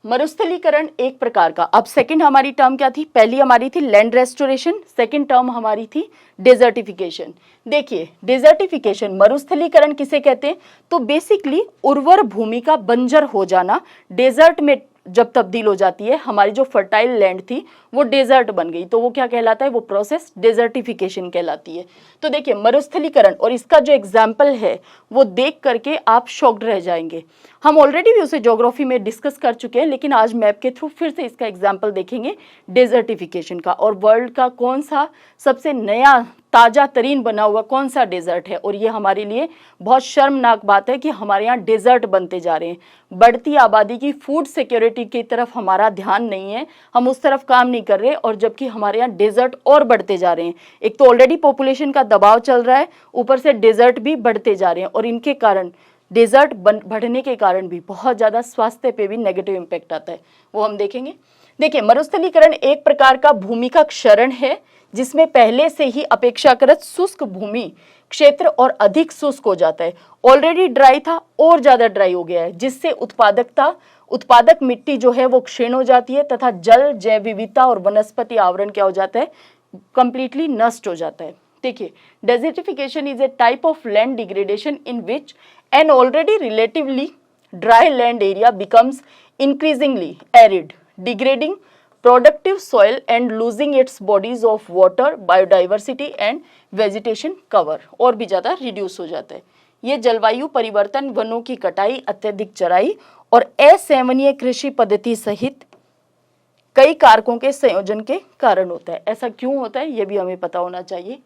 मरुस्थलीकरण एक प्रकार का, अब सेकंड हमारी टर्म क्या थी? पहली हमारी थी लैंड रेस्टोरेशन, सेकंड टर्म हमारी थी डेजर्टिफिकेशन। देखिए डेजर्टिफिकेशन, मरुस्थलीकरण किसे कहते हैं? तो बेसिकली उर्वर भूमि का बंजर हो जाना, डेजर्ट में जब तब्दील हो जाती है, हमारी जो फर्टाइल लैंड थी वो डेजर्ट बन गई, तो वो क्या कहलाता है? वो प्रोसेस डेजर्टिफिकेशन कहलाती है। तो देखिए मरुस्थलीकरण, और इसका जो एग्जाम्पल है वो देख करके आप शॉक्ड रह जाएंगे। हम ऑलरेडी भी उसे ज्योग्राफी में डिस्कस कर चुके हैं, लेकिन आज मैप के थ्रू फिर से इसका एग्जाम्पल देखेंगे डेजर्टिफिकेशन का। और वर्ल्ड का कौन सा सबसे नया ताज़ा तरीन बना हुआ कौन सा डेजर्ट है। और ये हमारे लिए बहुत शर्मनाक बात है कि हमारे यहाँ डेजर्ट बनते जा रहे हैं। बढ़ती आबादी की फूड सिक्योरिटी की तरफ हमारा ध्यान नहीं है, हम उस तरफ काम नहीं कर रहे, और जबकि हमारे यहाँ डेजर्ट और बढ़ते जा रहे हैं। एक तो ऑलरेडी पॉपुलेशन का दबाव चल रहा है, ऊपर से डेजर्ट भी बढ़ते जा रहे हैं, और इनके कारण डेजर्ट बढ़ने के कारण भी बहुत ज़्यादा स्वास्थ्य पे भी नेगेटिव इम्पैक्ट आता है, वो हम देखेंगे। देखिए, मरुस्थलीकरण एक प्रकार का भूमि का क्षरण है जिसमें पहले से ही अपेक्षाकृत शुष्क भूमि क्षेत्र और अधिक शुष्क हो जाता है। ऑलरेडी ड्राई था और ज़्यादा ड्राई हो गया है, जिससे उत्पादक मिट्टी जो है वो क्षीण हो जाती है तथा जल, जैव विविधता और वनस्पति आवरण क्या हो जाता है, कंप्लीटली नष्ट हो जाता है। देखिए, desertification is a type of land degradation in which N already relatively dry land area becomes increasingly arid, degrading productive soil and losing its bodies of water, biodiversity and vegetation cover, और भी ज़्यादा reduce हो जाता है। ये जलवायु परिवर्तन, वनों की कटाई, अत्यधिक चराई और असेवनीय कृषि पद्धति सहित कई कारकों के संयोजन के कारण होता है। ऐसा क्यों होता है ये भी हमें पता होना चाहिए।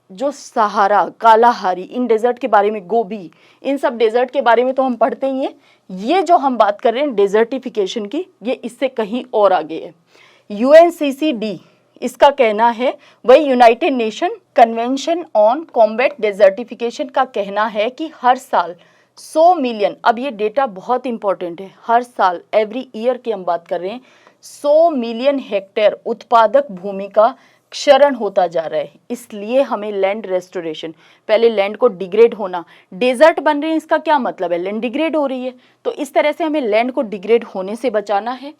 जो सहारा, कालाहारी, इन डेजर्ट के बारे में, गोबी, इन सब डेजर्ट के बारे में तो हम पढ़ते ही हैं। ये जो हम बात कर रहे हैं डेजर्टिफिकेशन की, ये इससे कहीं और आगे है। UNCCD इसका कहना है, वही United Nation convention on combat desertification का कहना है कि हर साल 100 मिलियन, अब ये डेटा बहुत इंपॉर्टेंट है, हर साल एवरी ईयर की हम बात कर रहे हैं, 100 मिलियन हेक्टेयर उत्पादक भूमि का क्षरण होता जा रहा है। इसलिए हमें लैंड रेस्टोरेशन, पहले लैंड को डिग्रेड होना, डेजर्ट बन रहे हैं, इसका क्या मतलब है, लैंड डिग्रेड हो रही है, तो इस तरह से हमें लैंड को डिग्रेड होने से बचाना है।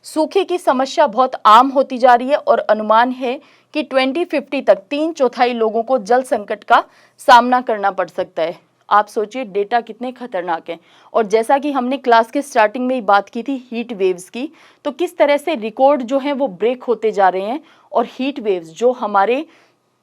सूखे की समस्या बहुत आम होती जा रही है और अनुमान है कि 2050 तक 3/4 लोगों को जल संकट का सामना करना पड़ सकता है। आप सोचिए डेटा कितने खतरनाक हैं। और जैसा कि हमने क्लास के स्टार्टिंग में ही बात की थी हीट वेव्स की, तो किस तरह से रिकॉर्ड जो हैं वो ब्रेक होते जा रहे हैं, और हीट वेव्स जो हमारे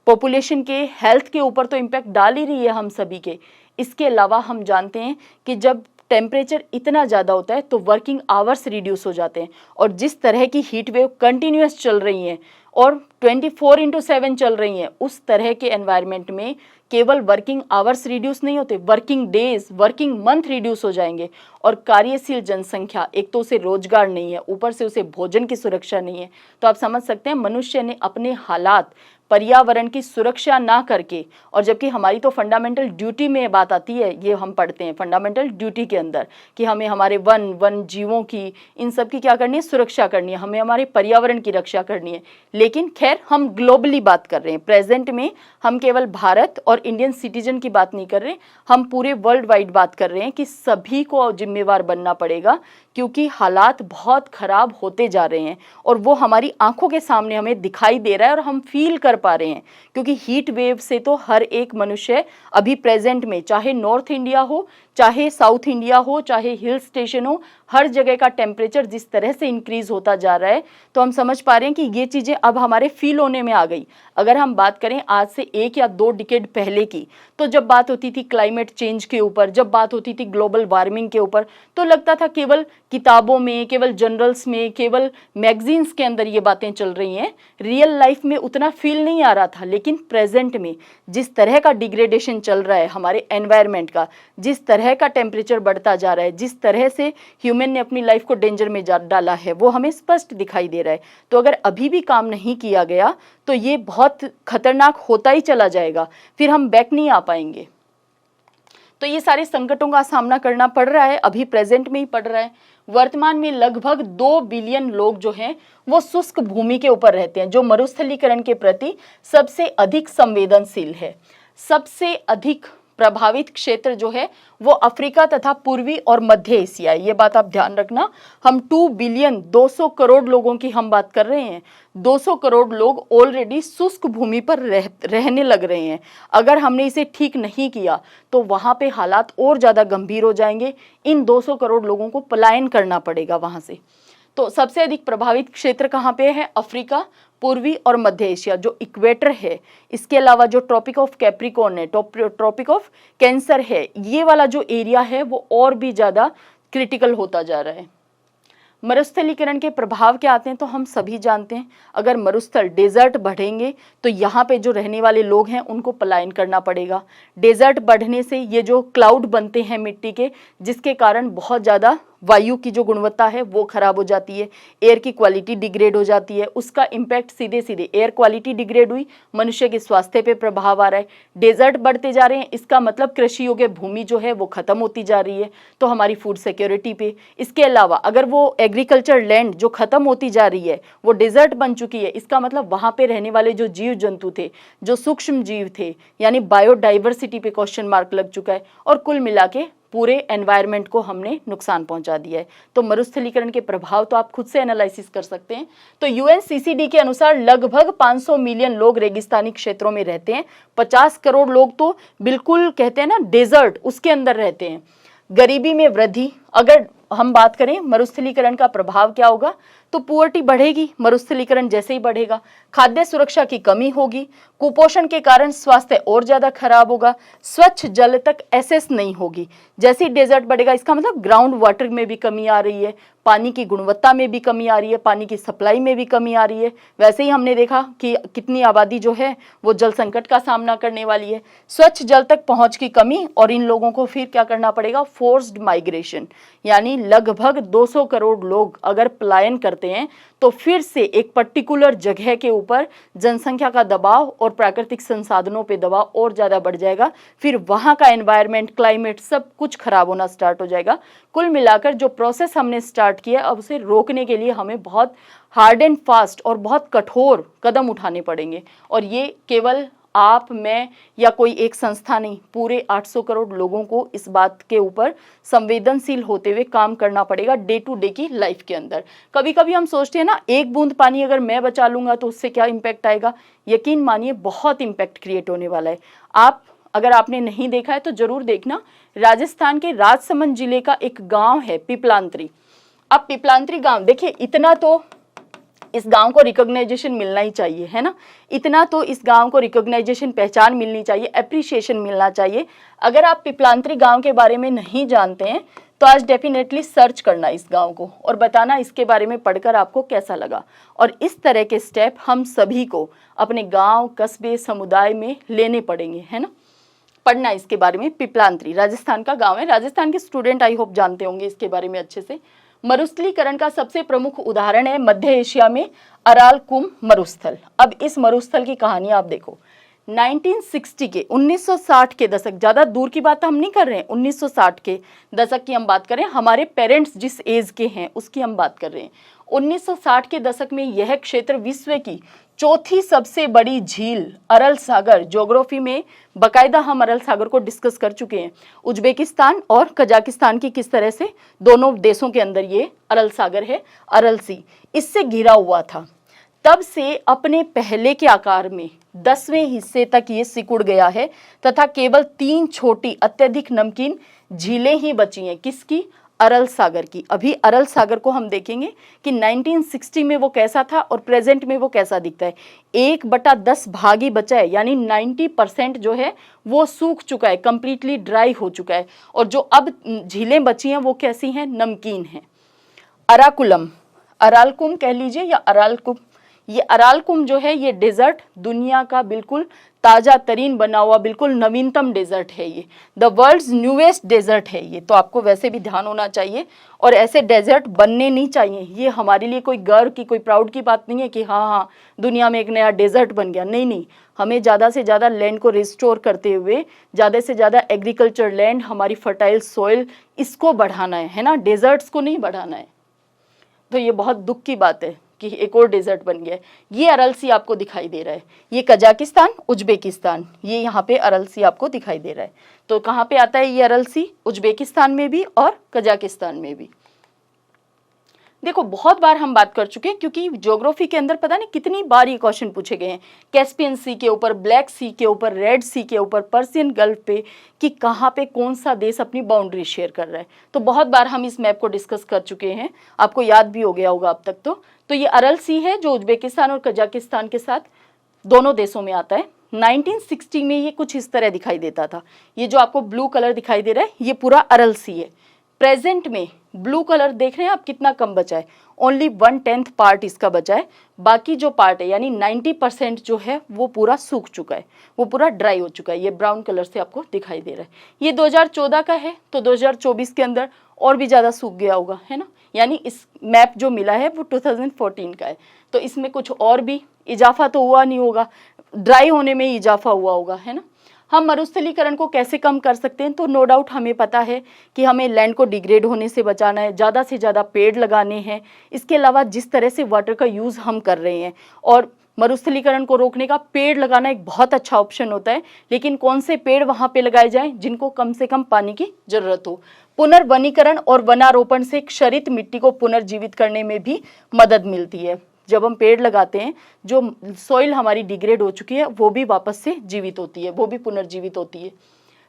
पॉपुलेशन के हेल्थ के ऊपर तो इम्पैक्ट डाल ही रही है हम सभी के। इसके अलावा हम जानते हैं कि जब टेम्परेचर इतना ज़्यादा होता है तो वर्किंग आवर्स रिड्यूस हो जाते हैं, और जिस तरह की हीट वेव कंटिन्यूस चल रही हैं और 24/7 चल रही हैं, उस तरह के एनवायरनमेंट में केवल वर्किंग आवर्स रिड्यूस नहीं होते, working days, working month reduce हो जाएंगे, और कार्यशील जनसंख्या, एक तो उसे रोजगार नहीं है, ऊपर से उसे भोजन की सुरक्षा नहीं है। तो आप समझ सकते हैं मनुष्य ने अपने हालात, पर्यावरण की सुरक्षा ना करके, और जबकि हमारी तो फंडामेंटल ड्यूटी में बात आती है, ये हम पढ़ते हैं फंडामेंटल ड्यूटी के अंदर कि हमें हमारे वन जीवों की, इन सब की क्या करनी है, सुरक्षा करनी है, हमें हमारे पर्यावरण की रक्षा करनी है। लेकिन खैर हम ग्लोबली बात कर रहे हैं, प्रेजेंट में हम केवल भारत और इंडियन सिटीजन की बात नहीं कर रहे, हम पूरे वर्ल्ड वाइड बात कर रहे हैं कि सभी को जिम्मेवार बनना पड़ेगा, क्योंकि हालात बहुत खराब होते जा रहे हैं और वो हमारी आंखों के सामने हमें दिखाई दे रहा है और हम फील कर पा रहे हैं। क्योंकि हीट वेव से तो हर एक मनुष्य अभी प्रेजेंट में, चाहे नॉर्थ इंडिया हो, चाहे साउथ इंडिया हो, चाहे हिल स्टेशन हो, हर जगह का टेम्परेचर जिस तरह से इंक्रीज होता जा रहा है, तो हम समझ पा रहे हैं कि ये चीज़ें अब हमारे फील होने में आ गई। अगर हम बात करें आज से 1 या 2 डिकेड पहले की, तो जब बात होती थी क्लाइमेट चेंज के ऊपर, जब बात होती थी ग्लोबल वार्मिंग के ऊपर, तो लगता था केवल किताबों में, केवल जर्नल्स में, केवल मैगजीन्स के अंदर ये बातें चल रही हैं, रियल लाइफ में उतना फील नहीं आ रहा था। लेकिन प्रेजेंट में जिस तरह का डिग्रेडेशन चल रहा है हमारे एनवायरनमेंट का, जिस तरह का टेम्परेचर बढ़ता जा रहा है, जिस तरह से ह्यूमन ने अपनी लाइफ को डेंजर में डाला है, वो हमें स्पष्ट दिखाई दे रहा है। तो अगर अभी भी काम नहीं किया गया तो ये बहुत खतरनाक होता ही चला जाएगा, फिर हम बैक नहीं आ पाएंगे। तो ये सारे संकटों का सामना करना पड़ रहा है, अभी प्रेजेंट में ही पड़ रहा है। वर्तमान में लगभग 2 बिलियन लोग जो हैं वो शुष्क भूमि के ऊपर रहते हैं, जो मरुस्थलीकरण के प्रति सबसे अधिक संवेदनशील है। सबसे अधिक प्रभावित क्षेत्र जो है वो अफ्रीका तथा पूर्वी और मध्य एशिया है। ये बात आप ध्यान रखना। हम 2 बिलियन 200 करोड़ लोगों की हम बात कर रहे हैं। 200 करोड़ लोग ऑलरेडी शुष्क भूमि पर रहने लग रहे हैं। अगर हमने इसे ठीक नहीं किया तो वहाँ पे हालात और ज़्यादा गंभीर हो जाएंगे। इन 200 करोड़ लोगों को पलायन करना पड़ेगा वहाँ से। तो सबसे अधिक प्रभावित क्षेत्र कहाँ पे है? अफ्रीका, पूर्वी और मध्य एशिया, जो इक्वेटर है। इसके अलावा जो ट्रॉपिक ऑफ कैप्रिकॉर्न है, ट्रॉपिक ऑफ कैंसर है, ये वाला जो एरिया है वो और भी ज़्यादा क्रिटिकल होता जा रहा है। मरुस्थलीकरण के प्रभाव क्या आते हैं तो हम सभी जानते हैं। अगर मरुस्थल डेजर्ट बढ़ेंगे तो यहाँ पे जो रहने वाले लोग हैं उनको पलायन करना पड़ेगा। डेजर्ट बढ़ने से ये जो क्लाउड बनते हैं मिट्टी के, जिसके कारण बहुत ज़्यादा वायु की जो गुणवत्ता है वो खराब हो जाती है, एयर की क्वालिटी डिग्रेड हो जाती है। उसका इम्पैक्ट सीधे सीधे एयर क्वालिटी डिग्रेड हुई, मनुष्य के स्वास्थ्य पे प्रभाव आ रहा है। डेजर्ट बढ़ते जा रहे हैं, इसका मतलब कृषि योग्य भूमि जो है वो खत्म होती जा रही है, तो हमारी फूड सिक्योरिटी पे। इसके अलावा अगर वो एग्रीकल्चर लैंड जो खत्म होती जा रही है वो डेजर्ट बन चुकी है, इसका मतलब वहाँ पे रहने वाले जो जीव जंतु थे, जो सूक्ष्म जीव थे, यानी बायोडाइवर्सिटी पे क्वेश्चन मार्क लग चुका है और कुल मिला के पूरे एनवायरनमेंट को हमने नुकसान पहुंचा दिया है। तो मरुस्थलीकरण के प्रभाव तो आप खुद से एनालिसिस कर सकते हैं। तो यूएनसीसीडी के अनुसार लगभग 500 मिलियन लोग रेगिस्तानी क्षेत्रों में रहते हैं। 50 करोड़ लोग तो बिल्कुल कहते हैं ना डेजर्ट, उसके अंदर रहते हैं। गरीबी में वृद्धि, अगर हम बात करें मरुस्थलीकरण का प्रभाव क्या होगा तो पुअर्टी बढ़ेगी, मरुस्थलीकरण जैसे ही बढ़ेगा। खाद्य सुरक्षा की कमी होगी, कुपोषण के कारण स्वास्थ्य और ज्यादा खराब होगा, स्वच्छ जल तक एक्सेस नहीं होगी। जैसे ही डेजर्ट बढ़ेगा इसका मतलब ग्राउंड वाटर में भी कमी आ रही है, पानी की गुणवत्ता में भी कमी आ रही है, पानी की सप्लाई में भी कमी आ रही है। वैसे ही हमने देखा कि कितनी आबादी जो है वो जल संकट का सामना करने वाली है। स्वच्छ जल तक पहुंच की कमी, और इन लोगों को फिर क्या करना पड़ेगा, फोर्स्ड माइग्रेशन, यानी लगभग 200 करोड़ लोग अगर पलायन करते हैं तो फिर से एक पर्टिकुलर जगह के ऊपर जनसंख्या का दबाव और प्राकृतिक संसाधनों पे दबाव और ज़्यादा बढ़ जाएगा। फिर वहाँ का एनवायरनमेंट, क्लाइमेट सब कुछ खराब होना स्टार्ट हो जाएगा। कुल मिलाकर जो प्रोसेस हमने स्टार्ट किया अब उसे रोकने के लिए हमें बहुत हार्ड एंड फास्ट और बहुत कठोर कदम उठाने पड़ेंगे। और ये केवल आप, मैं या कोई एक संस्था नहीं, पूरे 800 करोड़ लोगों को इस बात के ऊपर संवेदनशील होते हुए काम करना पड़ेगा डे टू डे की लाइफ के अंदर। कभी कभी हम सोचते हैं ना, एक बूंद पानी अगर मैं बचा लूंगा तो उससे क्या इम्पैक्ट आएगा। यकीन मानिए बहुत इम्पैक्ट क्रिएट होने वाला है। आप अगर आपने नहीं देखा है तो जरूर देखना। राजस्थान के राजसमंद जिले का एक गाँव है पिपलांत्री। अब पिपलांत्री गाँव देखिए, इतना तो इस गांव को रिकॉग्नाइजेशन मिलना ही चाहिए, है ना। इतना तो इस गांव को रिकॉग्नाइजेशन, पहचान मिलनी चाहिए, एप्रिसिएशन मिलना चाहिए। अगर आप पिपलांत्री गांव के बारे में नहीं जानते हैं तो आज डेफिनेटली सर्च करना इस गांव को और बताना इसके बारे में पढ़कर आपको कैसा लगा। और इस तरह के स्टेप हम सभी को अपने गांव, कस्बे, समुदाय में लेने पड़ेंगे, है ना। पढ़ना इसके बारे में। पिपलांत्री राजस्थान का गाँव है। राजस्थान के स्टूडेंट आई होप जानते होंगे इसके बारे में अच्छे से। मरुस्थलीकरण का सबसे प्रमुख उदाहरण है मध्य एशिया में अरालकुम मरुस्थल। अब इस मरुस्थल की कहानी आप देखो। 1960 के 1960 के दशक, ज़्यादा दूर की बात हम नहीं कर रहे हैं, 1960 के दशक की हम बात कर रहे हैं। हमारे पेरेंट्स जिस एज के हैं उसकी हम बात कर रहे हैं। 1960 के दशक में यह क्षेत्र विश्व की चौथी सबसे बड़ी झील अरल सागर, ज्योग्राफी में बकायदा हम अरल सागर को डिस्कस कर चुके हैं। उज्बेकिस्तान और कजाकिस्तान की किस तरह से दोनों देशों के अंदर ये अरल सागर है, अरल सी, इससे घिरा हुआ था। तब से अपने पहले के आकार में 10वें हिस्से तक ये सिकुड़ गया है तथा केवल 3 छोटी अत्यधिक नमकीन झीलें ही बची हैं। किसकी? अरल सागर की। अभी अरल सागर को हम देखेंगे कि 1960 में वो कैसा था और प्रेजेंट में वो कैसा दिखता है। 1/10 भाग ही बचा है, यानी 90% जो है वो सूख चुका है, कंप्लीटली ड्राई हो चुका है। और जो अब झीलें बची हैं वो कैसी हैं? नमकीन हैं। अराकुलम, अरालकुम कह लीजिए या अरालकुम, ये अरालकुम जो है ये डेजर्ट दुनिया का बिल्कुल ताज़ा तरीन बना हुआ बिल्कुल नवीनतम डेजर्ट है। ये द वर्ल्ड्स न्यूएस्ट डेजर्ट है ये, तो आपको वैसे भी ध्यान होना चाहिए। और ऐसे डेजर्ट बनने नहीं चाहिए। ये हमारे लिए कोई गर्व की, कोई प्राउड की बात नहीं है कि हाँ हाँ दुनिया में एक नया डेजर्ट बन गया। नहीं नहीं, हमें ज़्यादा से ज़्यादा लैंड को रिस्टोर करते हुए ज़्यादा से ज़्यादा एग्रीकल्चर लैंड, हमारी फर्टाइल सॉइल, इसको बढ़ाना है ना, डेजर्ट्स को नहीं बढ़ाना है। तो ये बहुत दुख की बात है कि एक और डेजर्ट बन गया है। ये अरल सी आपको दिखाई दे रहा है, ये कजाकिस्तान, उज्बेकिस्तान, ये यहाँ पे अरल सी आपको दिखाई दे रहा है। तो कहाँ पे आता है ये अरल सी? उज्बेकिस्तान में भी और कजाकिस्तान में भी। देखो बहुत बार हम बात कर चुके हैं, क्योंकि ज्योग्राफी के अंदर पता नहीं कितनी बार ये क्वेश्चन पूछे गए हैं। कैस्पियन सी के ऊपर, ब्लैक सी के ऊपर, रेड सी के ऊपर, पर्सियन गल्फ पे, कि कहाँ पे कौन सा देश अपनी बाउंड्री शेयर कर रहा है। तो बहुत बार हम इस मैप को डिस्कस कर चुके हैं, आपको याद भी हो गया होगा अब तक। तो ये अरल सी है जो उज्बेकिस्तान और कजाकिस्तान के साथ दोनों देशों में आता है। 1960 में ये कुछ इस तरह दिखाई देता था। ये जो आपको ब्लू कलर दिखाई दे रहा है ये पूरा अरल सी है। प्रेजेंट में ब्लू कलर देख रहे हैं आप कितना कम बचा है, ओनली 1/10 पार्ट इसका बचा है। बाकी जो पार्ट है यानी 90% जो है वो पूरा सूख चुका है, वो पूरा ड्राई हो चुका है। ये ब्राउन कलर से आपको दिखाई दे रहा है। ये 2014 का है, तो 2024 के अंदर और भी ज़्यादा सूख गया होगा, है ना। यानी इस मैप जो मिला है वो 2014 का है, तो इसमें कुछ और भी इजाफा तो हुआ नहीं होगा, ड्राई होने में इजाफा हुआ होगा, है ना। हम मरुस्थलीकरण को कैसे कम कर सकते हैं, तो नो डाउट हमें पता है कि हमें लैंड को डिग्रेड होने से बचाना है, ज़्यादा से ज़्यादा पेड़ लगाने हैं। इसके अलावा जिस तरह से वाटर का यूज़ हम कर रहे हैं, और मरुस्थलीकरण को रोकने का पेड़ लगाना एक बहुत अच्छा ऑप्शन होता है, लेकिन कौन से पेड़ वहाँ पे लगाए जाएं जिनको कम से कम पानी की जरूरत हो। पुनर्वनीकरण और वनारोपण से क्षरित मिट्टी को पुनर्जीवित करने में भी मदद मिलती है। जब हम पेड़ लगाते हैं, जो सॉइल हमारी डिग्रेड हो चुकी है वो भी वापस से जीवित होती है, वो भी पुनर्जीवित होती है।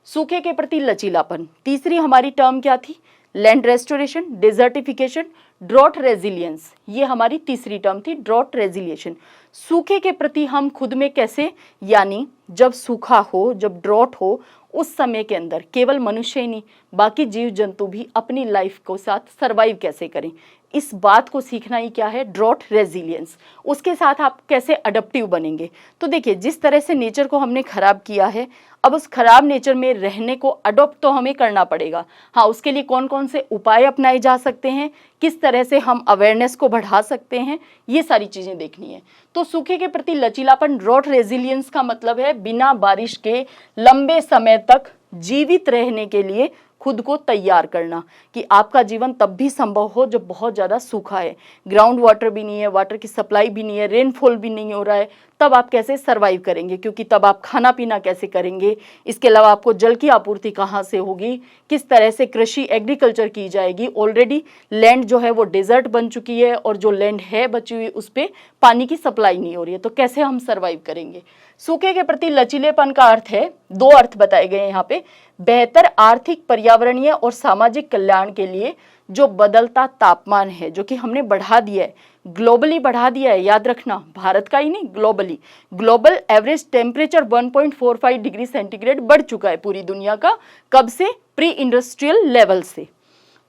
सूखे के प्रति लचीलापन, तीसरी हमारी टर्म क्या थी, land restoration, desertification, drought resilience, ये हमारी तीसरी टर्म थी, ड्रॉट रेजिलिएशन। सूखे के प्रति हम खुद में कैसे, यानी जब सूखा हो, जब ड्रॉट हो, उस समय के अंदर केवल मनुष्य ही नहीं बाकी जीव जंतु भी अपनी लाइफ को साथ सरवाइव कैसे करें, इस बात को सीखना ही क्या है, ड्रॉट रेजिलियंस। उसके साथ आप कैसे अडप्टिव बनेंगे। तो देखिए, जिस तरह से नेचर को हमने खराब किया है, अब उस खराब नेचर में रहने को अडॉप्ट तो हमें करना पड़ेगा। हाँ, उसके लिए कौन कौन से उपाय अपनाए जा सकते हैं, किस तरह से हम अवेयरनेस को बढ़ा सकते हैं, ये सारी चीज़ें देखनी है। तो सूखे के प्रति लचीलापन, ड्रॉट रेजिलियंस का मतलब है बिना बारिश के लंबे समय तक जीवित रहने के लिए खुद को तैयार करना, कि आपका जीवन तब भी संभव हो जब बहुत ज़्यादा सूखा है, ग्राउंड वाटर भी नहीं है, वाटर की सप्लाई भी नहीं है, रेनफॉल भी नहीं हो रहा है, तब आप कैसे सरवाइव करेंगे, क्योंकि तब आप खाना पीना कैसे करेंगे। इसके अलावा आपको जल की आपूर्ति कहाँ से होगी, किस तरह से कृषि एग्रीकल्चर की जाएगी। ऑलरेडी लैंड जो है वो डेजर्ट बन चुकी है, और जो लैंड है बची हुई उस पर पानी की सप्लाई नहीं हो रही है, तो कैसे हम सरवाइव करेंगे। सूखे के प्रति लचीलेपन का अर्थ है, दो अर्थ बताए गए हैं यहाँ पे, बेहतर आर्थिक, पर्यावरणीय और सामाजिक कल्याण के लिए जो बदलता तापमान है, जो कि हमने बढ़ा दिया है, ग्लोबली बढ़ा दिया है, याद रखना, भारत का ही नहीं, globally. Global average temperature 1.45 degree centigrade बढ़ चुका है पूरी दुनिया का, कब से, प्री इंडस्ट्रियल लेवल से।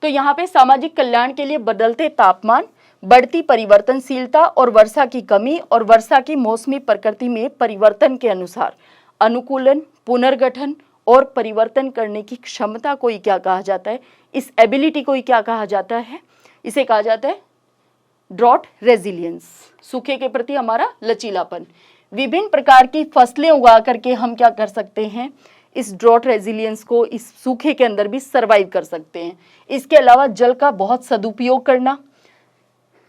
तो यहाँ पे सामाजिक कल्याण के लिए बदलते तापमान, बढ़ती परिवर्तनशीलता और वर्षा की कमी और वर्षा की मौसमी प्रकृति में परिवर्तन के अनुसार अनुकूलन, पुनर्गठन और परिवर्तन करने की क्षमता को ही क्या कहा जाता है, इस एबिलिटी को ही क्या कहा जाता है, इसे कहा जाता है ड्रॉट रेजिलियंस। सूखे के प्रति हमारा लचीलापन। विभिन्न प्रकार की फसलें उगा करके हम क्या कर सकते हैं, इस ड्रॉट रेजिलियंस को, इस सूखे के अंदर भी सरवाइव कर सकते हैं। इसके अलावा जल का बहुत सदुपयोग करना,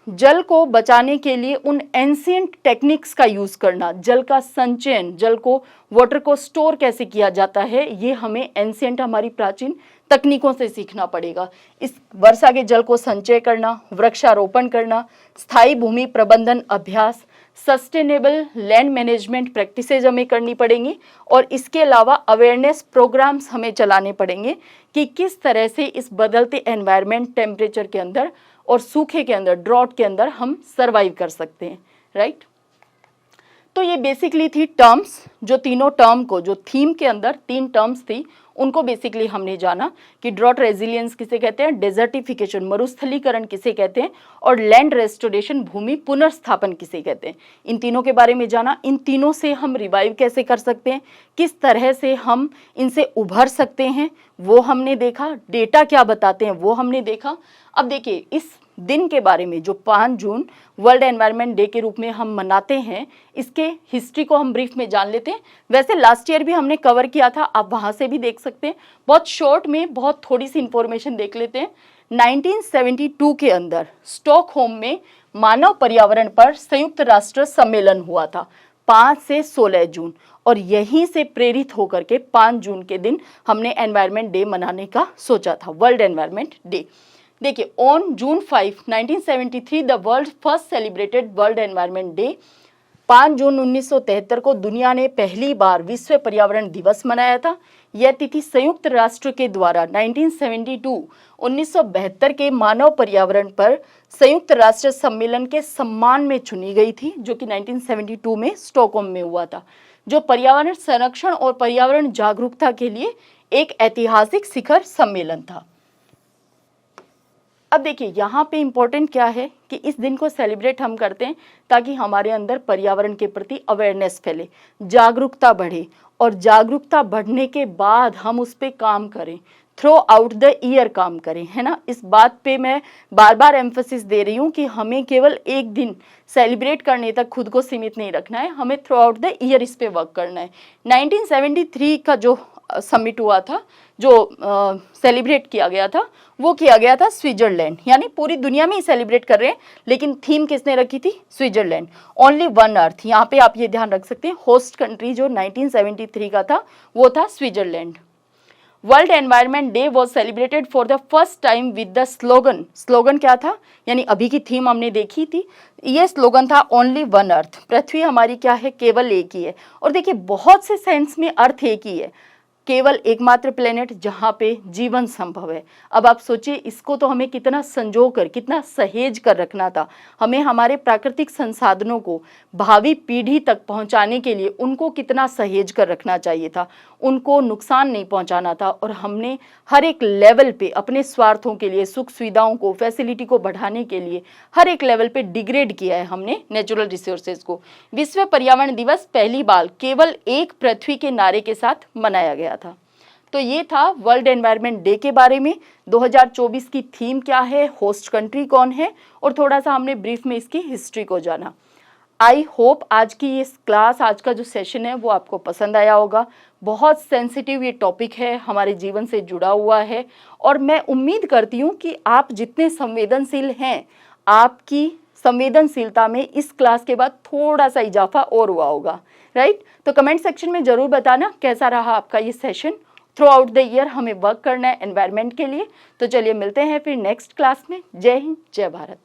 जल को बचाने के लिए उन एंशिएंट टेक्निक्स का यूज करना, जल का संचयन, जल को, वाटर को स्टोर कैसे किया जाता है, ये हमें एंशिएंट, हमारी प्राचीन तकनीकों से सीखना पड़ेगा। इस वर्षा के जल को संचय करना, वृक्षारोपण करना, स्थायी भूमि प्रबंधन अभ्यास, सस्टेनेबल लैंड मैनेजमेंट प्रैक्टिसेज हमें करनी पड़ेंगी, और इसके अलावा अवेयरनेस प्रोग्राम्स हमें चलाने पड़ेंगे कि किस तरह से इस बदलते एनवायरनमेंट, टेम्परेचर के अंदर और सूखे के अंदर, ड्रॉट के अंदर हम सरवाइव कर सकते हैं, राइट। तो ये बेसिकली थी टर्म्स, जो तीनों टर्म को, जो थीम के अंदर 3 टर्म्स थी, उनको बेसिकली हमने जाना कि ड्रॉट रेजिलियंस किसे कहते हैं, डेजर्टिफिकेशन मरुस्थलीकरण किसे कहते हैं, और लैंड रेस्टोरेशन भूमि पुनर्स्थापन किसे कहते हैं। इन तीनों के बारे में जाना, इन तीनों से हम रिवाइव कैसे कर सकते हैं, किस तरह से हम इनसे उभर सकते हैं, वो हमने देखा। डेटा क्या बताते हैं वो हमने देखा। अब देखिए, इस दिन के बारे में जो 5 जून वर्ल्ड एनवायरनमेंट डे के रूप में हम मनाते हैं, इसके हिस्ट्री को हम ब्रीफ में जान लेते हैं। वैसे लास्ट ईयर भी हमने कवर किया था, आप वहाँ से भी देख सकते हैं। बहुत शॉर्ट में बहुत थोड़ी सी इंफॉर्मेशन देख लेते हैं। 1972 के अंदर स्टॉकहोम में मानव पर्यावरण पर संयुक्त राष्ट्र सम्मेलन हुआ था 5 से 16 जून, और यहीं से प्रेरित होकर के 5 जून के दिन हमने एनवायरनमेंट डे मनाने का सोचा था, वर्ल्ड एनवायरनमेंट डे। देखिए, on June 5, 1973 the world first celebrated world environment day. 5 जून 1973 को दुनिया ने पहली बार विश्व पर्यावरण दिवस मनाया था। यह तिथि संयुक्त राष्ट्र के द्वारा 1972 के मानव पर्यावरण पर संयुक्त राष्ट्र सम्मेलन के सम्मान में चुनी गई थी, जो कि 1972 में स्टॉकहोम में हुआ था, जो पर्यावरण संरक्षण और पर्यावरण जागरूकता के लिए एक ऐतिहासिक शिखर सम्मेलन था। अब देखिए यहाँ पे इम्पोर्टेंट क्या है कि इस दिन को सेलिब्रेट हम करते हैं ताकि हमारे अंदर पर्यावरण के प्रति अवेयरनेस फैले, जागरूकता बढ़े, और जागरूकता बढ़ने के बाद हम उस पर काम करें, थ्रू आउट द ईयर काम करें, है ना। इस बात पे मैं बार बार एम्फोसिस दे रही हूँ कि हमें केवल एक दिन सेलिब्रेट करने तक खुद को सीमित नहीं रखना है, हमें थ्रू आउट द ईयर इस पे वर्क करना है। 1973 का जो समिट हुआ था, जो सेलिब्रेट किया गया था, वो किया गया था स्विट्जरलैंड, यानी पूरी दुनिया में ही सेलिब्रेट कर रहे हैं, लेकिन थीम किसने रखी थी? स्विट्जरलैंड। ओनली वन अर्थ, यहाँ पे आप ये ध्यान रख सकते हैं, होस्ट कंट्री जो 1973 का था वो था Switzerland. World environment day was celebrated for the first time with the slogan, slogan क्या था, यानी अभी की थीम हमने देखी थी, ये स्लोगन था ओनली वन अर्थ, पृथ्वी हमारी क्या है? केवल एक ही है। और देखिए बहुत से सेंस में अर्थ एक ही है, केवल एकमात्र प्लेनेट जहाँ पे जीवन संभव है। अब आप सोचिए, इसको तो हमें कितना संजो कर, कितना सहेज कर रखना था, हमें हमारे प्राकृतिक संसाधनों को भावी पीढ़ी तक पहुँचाने के लिए उनको कितना सहेज कर रखना चाहिए था, उनको नुकसान नहीं पहुँचाना था। और हमने हर एक लेवल पे अपने स्वार्थों के लिए, सुख सुविधाओं को, फैसिलिटी को बढ़ाने के लिए हर एक लेवल पे डिग्रेड किया है हमने नेचुरल रिसोर्सेज को। विश्व पर्यावरण दिवस पहली बार केवल एक पृथ्वी के नारे के साथ मनाया गया था। तो ये था वर्ल्ड एनवायरनमेंट डे के बारे में। 2024 की थीम क्या है, होस्ट कंट्री कौन है, और थोड़ा सा हमने ब्रीफ में इसकी हिस्ट्री को जाना। आई होप आज की ये क्लास, आज का जो सेशन है वो आपको पसंद आया होगा। बहुत सेंसिटिव ये टॉपिक है, हमारे जीवन से जुड़ा हुआ है, और मैं उम्मीद करती हूँ कि आप जितने संवेदनशील हैं, आपकी संवेदनशीलता में इस क्लास के बाद थोड़ा सा इजाफा और हुआ होगा, राइट। तो कमेंट सेक्शन में ज़रूर बताना कैसा रहा आपका ये session. Through out the year हमें वर्क करना है एनवायरनमेंट के लिए। तो चलिए मिलते हैं फिर नेक्स्ट क्लास में। जय हिंद, जय भारत।